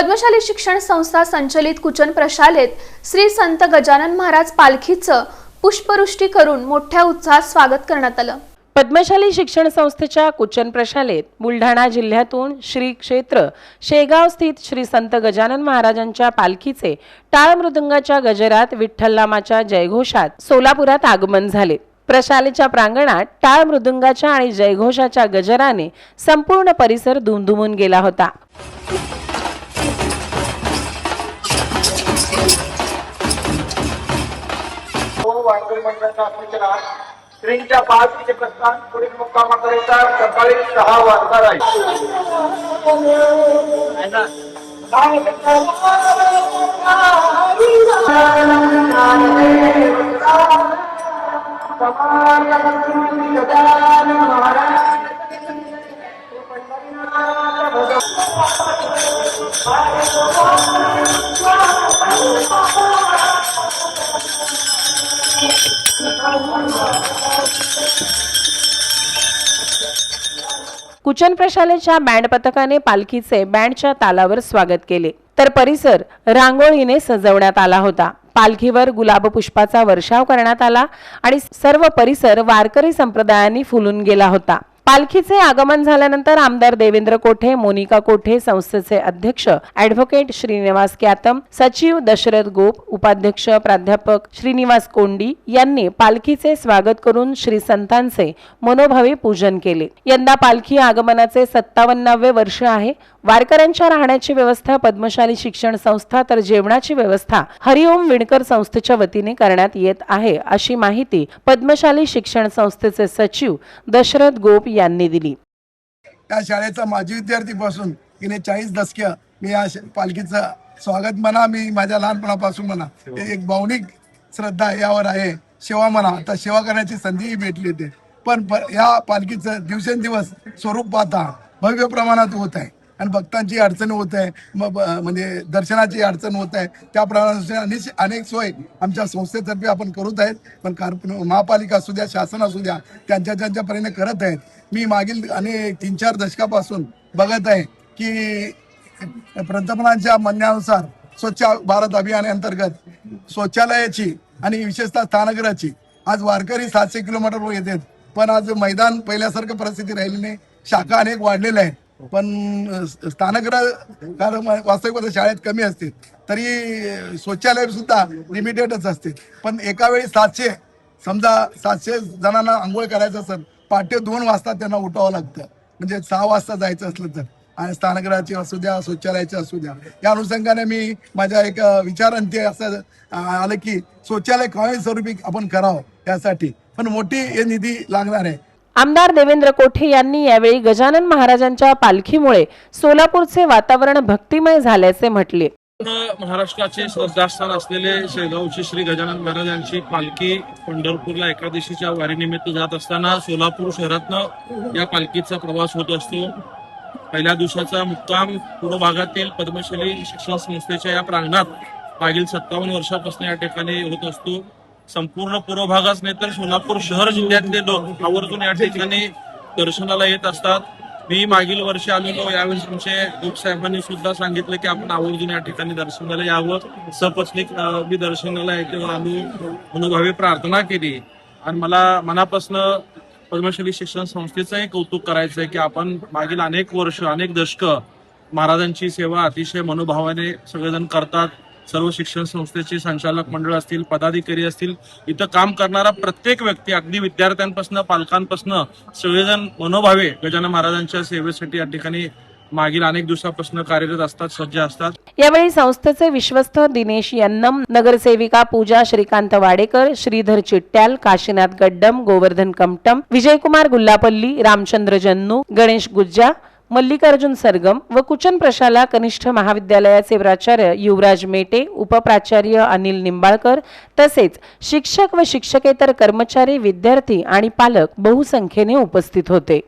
पद्मशाली शिक्षण संस्था संचलित कुचन प्रशालेत श्री संत गजानन महाराज पालखीचं पुष्पवृष्टी करून मोठ्या उत्साहात स्वागत करण्यात आलं। पद्मशाली शिक्षण संस्थेच्या कुचन प्रशालेत बुलढाणा जिल्ह्यातून श्री क्षेत्र शेगाव स्थित श्री संत गजानन महाराजांच्या पालखीचे टाळ मृदंगाच्या गजरात विठ्ठलनामाच्या जयघोषात सोलापुरात आगमन झाले। प्रशालेच्या प्रांगणात टाळ मृदंगाच्या आणि जयघोषाच्या गजराने संपूर्ण परिसर दुमदुमून गेला होता। वारकरी मंडळाच्या सूचना ट्रेनच्या 5 चे प्रस्थान पुढील मुक्कामाकरिता सकाळी 6 वाजता राहील। कुचन प्रशालेच्या बँड पथकाने पालखीचे बँडच्या तालावर स्वागत केले, तर परिसर रांगोळीने सजवण्यात आला होता। पालखीवर गुलाब पुष्पाचा वर्षाव करण्यात आला आणि सर्व परिसर वारकरी संप्रदायांनी फुलून गेला होता। पालखीचे आगमन झाल्यानंतर आमदार देवेंद्र कोठे, मोनिका कोठे, संस्थेचे अध्यक्ष ॲडव्होकेट श्रीनिवास क्यातम, सचिव दशरथ गोप, उपाध्यक्ष प्राध्यापक श्रीनिवास कोंडी यांनी पालखीचे स्वागत करून श्री संतांचे मनोभावे पूजन केले। यंदा पालखी आगमनाचे 57वे वर्ष आहे। वारकऱ्यांच्या राहण्याची व्यवस्था पद्मशाली शिक्षण संस्था तर जेवणाची व्यवस्था हरिओम विणकर संस्थेच्या वतीने करण्यात येत आहे, अशी माहिती पद्मशाली शिक्षण संस्थेचे सचिव दशरथ गोप यांनी दिली। या शाळेचा माजी विद्यार्थी पासून गेले 40 दशके मी या पालखीचं स्वागत म्हणा, मी माझ्या लहानपणापासून म्हणा, एक भावनिक श्रद्धा यावर आहे। सेवा म्हणा, आता सेवा करण्याची संधीही भेटली होती, पण या पालखीचं दिवसेंदिवस स्वरूप पाहता भव्य प्रमाणात होत आहे आणि भक्तांची अडचण होत आहे, म्हणजे दर्शनाची अडचण होत आहे। त्याप्रमाणे अनेक सोय आमच्या संस्थेतर्फे आपण करत आहेत, पण महापालिका असू द्या, शासन असू द्या, त्यांच्या परीने करत आहेत। मी मागील 3-4 दशकापासून बघत आहे की पंतप्रधानांच्या म्हणण्यानुसार स्वच्छ भारत अभियानाअंतर्गत शौचालयाची आणि विशेषतः स्नानगृहाची आज वारकरी 700 किलोमीटरवर येतात, पण आज मैदान पहिल्यासारखं परिस्थिती राहिली नाही। शाखा अनेक वाढलेल्या आहेत, पण स्नानगृह वास्तविक शाळेत कमी असते, तरी शौचालय सुद्धा लिमिटेडच असते। पण एका वेळी 700 जणांना आंघोळ करायचं असेल, पहाटे 2 वाजता त्यांना उठावं लागतं, म्हणजे 6 वाजता जायचं असलं तर, आणि स्नानगृहाची असू द्या, शौचालयाची असू द्या। या अनुषंगाने मी माझ्या एक विचारांती असं आलं की शौचालय कायम स्वरूपी आपण करावं, यासाठी पण मोठी निधी लागणार आहे। आमदार देवेंद्र कोठे यांनी यावेळी गजानन महाराजांच्या पालखीमुळे सोलापूरचे वातावरण भक्तिमय झाल्याचे म्हटले। महाराष्ट्राचे श्रद्धास्थान असलेले शेगावचे श्री गजानन महाराजांची पालखी पंढरपूरला एकादशीच्या वारीनिमित्त जात असताना सोलापूर शहरातनं या पालखीचा प्रवास होत असतो। पहिल्या दिवसाचा मुक्काम पूर्व भागातील पद्मशाली शिक्षण संस्थेच्या या प्रांगणात मागील 57 वर्षापासून या ठिकाणी होत असतो। संपूर्ण पूर्व भागाच नाही तर सोलापूर शहर जिल्ह्यातले लोक आवर्जून या ठिकाणी दर्शनाला येत असतात। मी मागील वर्षी आलेलो, यावेळी तुमचे गोप साहेबांनी सुद्धा सांगितलं की आपण आवर्जून या ठिकाणी दर्शनाला यावं। सपत्नीक मी दर्शनाला येते आम्ही मनोभावे प्रार्थना केली आणि मला मनापासून पद्मशाली शिक्षण संस्थेचंही कौतुक करायचं आहे की आपण मागील अनेक वर्ष, अनेक दशकं महाराजांची सेवा अतिशय मनोभावाने सगळेजण करतात। सर्व शिक्षण संस्थेचे संचालक मंडळ असतील, पदाधिकारी असतील, इथं काम करणारा प्रत्येक व्यक्ती, अगदी विद्यार्थ्यांपासून पालकांपासून सगळेजण मनोभावे गजानन महाराजांच्या सेवेसाठी या ठिकाणी मागील अनेक दिवसापासून कार्यरत असतात, सज्ज असतात। यावेळी संस्थेचे विश्वस्त दिनेश यन्नम, नगरसेविका पूजा श्रीकांत वाडेकर, श्रीधर चिट्ट्याल, काशीनाथ गड्डम, गोवर्धन कमटम, विजयकुमार गुल्लापल्ली, रामचंद्र जन्नू, गणेश गुज्जा, मल्लिकार्जुन सरगम व कुचन प्रशाला कनिष्ठ महाविद्यालयाचे प्राचार्य युवराज मेटे, उपप्राचार्य अनिल निंबाळकर तसेच शिक्षक व शिक्षकेतर कर्मचारी, विद्यार्थी आणि पालक बहुसंख्येने उपस्थित होते।